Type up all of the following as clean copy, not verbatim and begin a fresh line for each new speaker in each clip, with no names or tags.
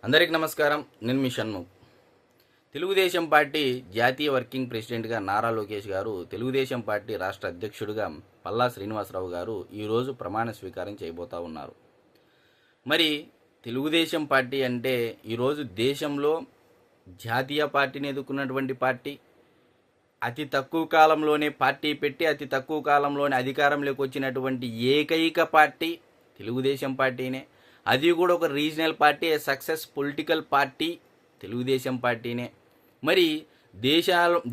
అందరికీ నమస్కారం. నేను మీ షణ్ముఖ్. తెలుగుదేశం పార్టీ జాతీయ వర్కింగ్ ప్రెసిడెంట్గా నారా లోకేష్ గారు, తెలుగుదేశం పార్టీ రాష్ట్ర అధ్యక్షుడిగా పల్లా శ్రీనివాసరావు గారు ఈరోజు ప్రమాణ స్వీకారం చేయబోతా ఉన్నారు. మరి తెలుగుదేశం పార్టీ అంటే ఈరోజు దేశంలో జాతీయ పార్టీని ఎదుర్కొన్నటువంటి పార్టీ, అతి తక్కువ కాలంలోనే పార్టీ పెట్టి అతి తక్కువ కాలంలోనే అధికారంలోకి వచ్చినటువంటి ఏకైక పార్టీ తెలుగుదేశం పార్టీనే. అది కూడా ఒక regional party, success political party Telugu Desam పార్టీనే. మరి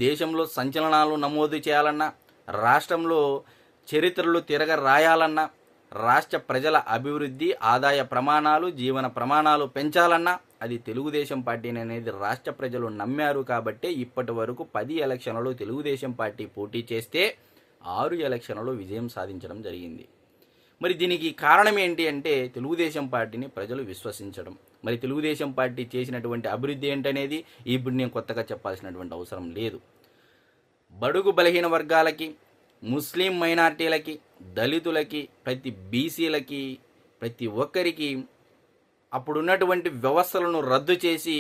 దేశంలో సంచలనాలు నమోదు చేయాలన్నా, రాష్ట్రంలో చరిత్రలు తిరగ రాయాలన్నా, రాష్ట్ర ప్రజల అభివృద్ధి, ఆదాయ ప్రమాణాలు, జీవన ప్రమాణాలు పెంచాలన్నా అది తెలుగుదేశం పార్టీని అనేది రాష్ట్ర ప్రజలు నమ్మారు. కాబట్టి ఇప్పటి వరకు 10 ఎలక్షన్లలో తెలుగుదేశం పార్టీ పోటీ చేస్తే 6 ఎలక్షన్లలో విజయం సాధించడం జరిగింది. మరి దీనికి కారణం ఏంటి అంటే తెలుగుదేశం పార్టీని ప్రజలు విశ్వసించడం. మరి తెలుగుదేశం పార్టీ చేసినటువంటి అభివృద్ధి ఏంటనేది ఇప్పుడు నేను కొత్తగా చెప్పాల్సినటువంటి అవసరం లేదు. బడుగు బలహీన వర్గాలకి, ముస్లిం మైనార్టీలకి, దళితులకి, ప్రతి బీసీలకి, ప్రతి ఒక్కరికి అప్పుడున్నటువంటి వ్యవస్థలను రద్దు చేసి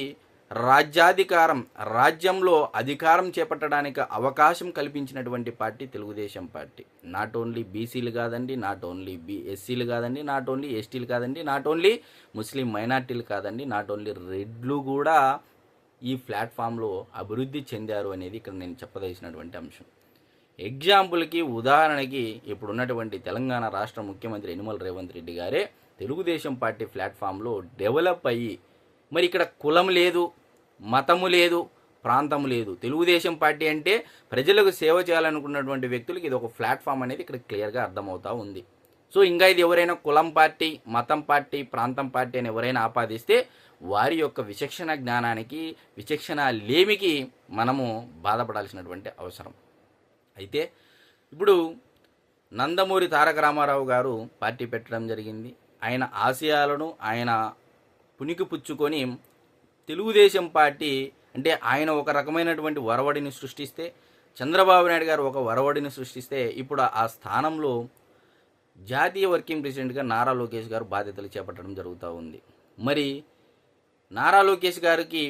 రాజ్యంలో అధికారం చేపట్టడానికి అవకాశం కల్పించినటువంటి party Telugu Desam party. Not only బీసీలు కాదండి, నాట్ ఓన్లీ ఎస్సీలు కాదండి, నాట్ ఓన్లీ ఎస్టీలు కాదండి, నాట్ ఓన్లీ ముస్లిం మైనార్టీలు కాదండి, నాట్ ఓన్లీ రెడ్లు కూడా ఈ ప్లాట్ఫామ్లో అభివృద్ధి చెందారు అనేది ఇక్కడ నేను చెప్పదలిసినటువంటి అంశం. ఎగ్జాంపుల్కి, ఉదాహరణకి ఇప్పుడున్నటువంటి తెలంగాణ రాష్ట్ర ముఖ్యమంత్రి యనమల రేవంత్ రెడ్డి గారే తెలుగుదేశం పార్టీ ప్లాట్ఫామ్లో డెవలప్ అయ్యి, మరి ఇక్కడ కులం లేదు, మతము లేదు, ప్రాంతము లేదు. తెలుగుదేశం పార్టీ అంటే ప్రజలకు సేవ చేయాలనుకున్నటువంటి వ్యక్తులకి ఇది ఒక ప్లాట్ఫామ్ అనేది ఇక్కడ క్లియర్గా అర్థమవుతూ ఉంది. సో ఇంకా ఇది ఎవరైనా కులం పార్టీ, మతం పార్టీ, ప్రాంతం పార్టీ అని ఎవరైనా ఆపాదిస్తే వారి యొక్క విచక్షణ జ్ఞానానికి, విచక్షణ లేమికి మనము బాధపడాల్సినటువంటి అవసరం. అయితే ఇప్పుడు నందమూరి తారక రామారావు గారు పార్టీ పెట్టడం జరిగింది. ఆయన ఆశయాలను ఆయన పుణికిపుచ్చుకొని తెలుగుదేశం పార్టీ అంటే ఆయన ఒక రకమైనటువంటి వరవడిని సృష్టిస్తే, చంద్రబాబు నాయుడు గారు ఒక వరవడిని సృష్టిస్తే, ఇప్పుడు ఆ స్థానంలో జాతీయ వర్కింగ్ ప్రెసిడెంట్గా నారా లోకేష్ గారు బాధ్యతలు చేపట్టడం జరుగుతూ ఉంది. మరి నారా లోకేష్ గారికి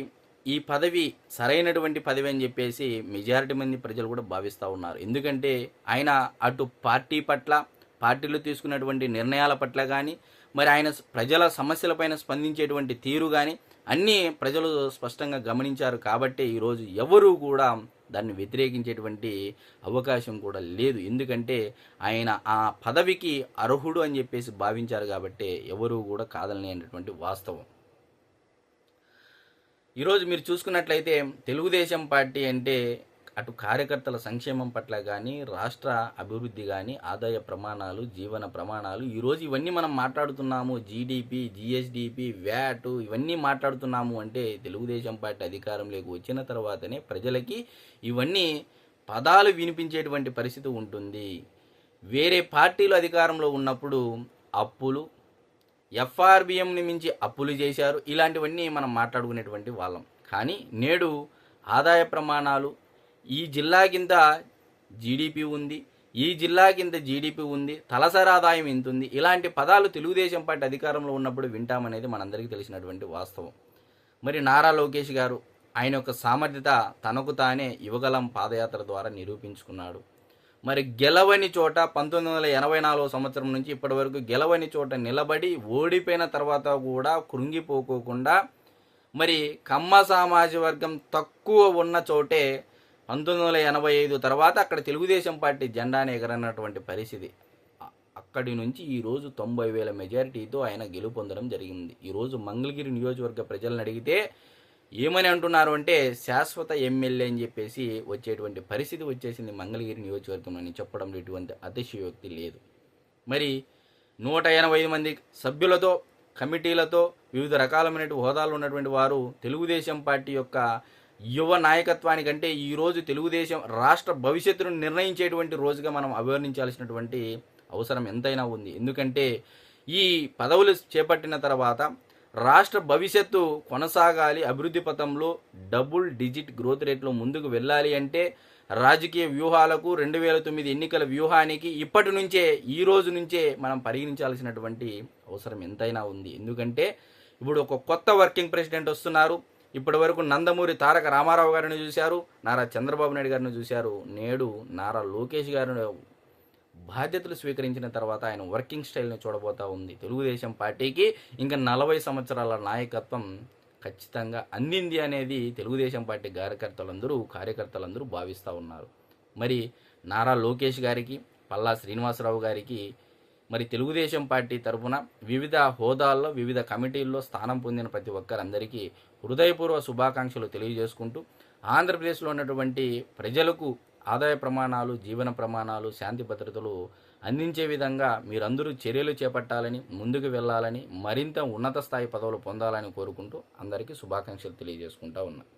ఈ పదవి సరైనటువంటి పదవి అని చెప్పేసి మెజారిటీ మంది ప్రజలు కూడా భావిస్తూ ఉన్నారు. ఎందుకంటే ఆయన అటు పార్టీ పట్ల, పార్టీలు తీసుకున్నటువంటి నిర్ణయాల పట్ల కానీ, మరి ఆయన ప్రజల సమస్యలపైన స్పందించేటువంటి తీరు కానీ అన్నీ ప్రజలు స్పష్టంగా గమనించారు. కాబట్టి ఈరోజు ఎవరు కూడా దాన్ని వ్యతిరేకించేటువంటి అవకాశం కూడా లేదు. ఎందుకంటే ఆయన ఆ పదవికి అర్హుడు అని చెప్పేసి భావించారు. కాబట్టి ఎవరు కూడా కాదనేటువంటి వాస్తవం. ఈరోజు మీరు చూసుకున్నట్లయితే తెలుగుదేశం పార్టీ అంటే అటు కార్యకర్తల సంక్షేమం పట్ల కానీ, రాష్ట్ర అభివృద్ధి కానీ, ఆదాయ ప్రమాణాలు, జీవన ప్రమాణాలు, ఈరోజు ఇవన్నీ మనం మాట్లాడుతున్నాము. జీడిపి, జిఎస్డిపి, వ్యాట్ ఇవన్నీ మాట్లాడుతున్నాము అంటే తెలుగుదేశం పార్టీ అధికారంలోకి వచ్చిన తర్వాతనే ప్రజలకి ఇవన్నీ పదాలు వినిపించేటువంటి పరిస్థితి ఉంటుంది. వేరే పార్టీలు అధికారంలో ఉన్నప్పుడు అప్పులు, ఎఫ్ఆర్బిఎంని మించి అప్పులు చేశారు, ఇలాంటివన్నీ మనం మాట్లాడుకునేటువంటి వాళ్ళం. కానీ నేడు ఆదాయ ప్రమాణాలు, ఈ జిల్లా కింద జీడిపి ఉంది, ఈ జిల్లా కింద జీడిపి ఉంది, తలసరి ఆదాయం ఎంత ఉంది, ఇలాంటి పదాలు తెలుగుదేశం పార్టీ అధికారంలో ఉన్నప్పుడు వింటామనేది మనందరికీ తెలిసినటువంటి వాస్తవం. మరి నారా లోకేష్ గారు ఆయన యొక్క సామర్థ్యత తనకు తానే యువగలం పాదయాత్ర ద్వారా నిరూపించుకున్నాడు. మరి గెలవని చోట 1984 సంవత్సరం నుంచి ఇప్పటి వరకు గెలవని చోట నిలబడి ఓడిపోయిన తర్వాత కూడా కృంగిపోకోకుండా, మరి కమ్మ సామాజిక వర్గం తక్కువ ఉన్న చోటే 1985 తర్వాత అక్కడ తెలుగుదేశం పార్టీ జెండాని ఎగరన్నటువంటి పరిస్థితి. అక్కడి నుంచి ఈరోజు 90,000 మెజారిటీతో ఆయన గెలుపొందడం జరిగింది. ఈరోజు మంగళగిరి నియోజకవర్గ ప్రజలను అడిగితే ఏమని అంటున్నారు అంటే శాశ్వత ఎమ్మెల్యే అని చెప్పేసి వచ్చేటువంటి పరిస్థితి వచ్చేసింది మంగళగిరి నియోజకవర్గంలో అని చెప్పడంలో ఎటువంటి అతిశయోక్తి లేదు. మరి 185 మంది సభ్యులతో, కమిటీలతో, వివిధ రకాలైన హోదాలు ఉన్నటువంటి వారు తెలుగుదేశం పార్టీ యొక్క యువ నాయకత్వానికంటే ఈరోజు తెలుగుదేశం రాష్ట్ర భవిష్యత్తును నిర్ణయించేటువంటి రోజుగా మనం అభివర్ణించాల్సినటువంటి అవసరం ఎంతైనా ఉంది. ఎందుకంటే ఈ పదవులు చేపట్టిన తర్వాత రాష్ట్ర భవిష్యత్తు కొనసాగాలి, అభివృద్ధి పథంలో డబుల్ డిజిట్ గ్రోత్ రేట్లో ముందుకు వెళ్ళాలి అంటే రాజకీయ వ్యూహాలకు, 2009 ఎన్నికల వ్యూహానికి ఇప్పటి నుంచే, ఈ రోజు నుంచే మనం పరిగణించాల్సినటువంటి అవసరం ఎంతైనా ఉంది. ఎందుకంటే ఇప్పుడు ఒక కొత్త వర్కింగ్ ప్రెసిడెంట్ వస్తున్నారు. ఇప్పటి వరకు నందమూరి తారక రామారావు గారిని చూశారు, నారా చంద్రబాబు నాయుడు గారిని చూశారు. నేడు నారా లోకేష్ గారిని బాధ్యతలు స్వీకరించిన తర్వాత ఆయన వర్కింగ్ స్టైల్ని చూడబోతా ఉంది. తెలుగుదేశం పార్టీకి ఇంకా 40 సంవత్సరాల నాయకత్వం ఖచ్చితంగా అందింది అనేది తెలుగుదేశం పార్టీ కార్యకర్తలందరూ భావిస్తూ ఉన్నారు. మరి నారా లోకేష్ గారికి, పల్లా శ్రీనివాసరావు గారికి మరి తెలుగుదేశం పార్టీ తరఫున వివిధ హోదాల్లో వివిధ కమిటీల్లో స్థానం పొందిన ప్రతి ఒక్కరందరికీ హృదయపూర్వ శుభాకాంక్షలు తెలియజేసుకుంటూ, ఆంధ్రప్రదేశ్లో ఉన్నటువంటి ప్రజలకు ఆదాయ ప్రమాణాలు, జీవన ప్రమాణాలు, శాంతి భద్రతలు అందించే విధంగా మీరందరూ చర్యలు చేపట్టాలని, ముందుకు వెళ్ళాలని, మరింత ఉన్నత స్థాయి పదవులు పొందాలని కోరుకుంటూ అందరికీ శుభాకాంక్షలు తెలియజేసుకుంటా ఉన్నా.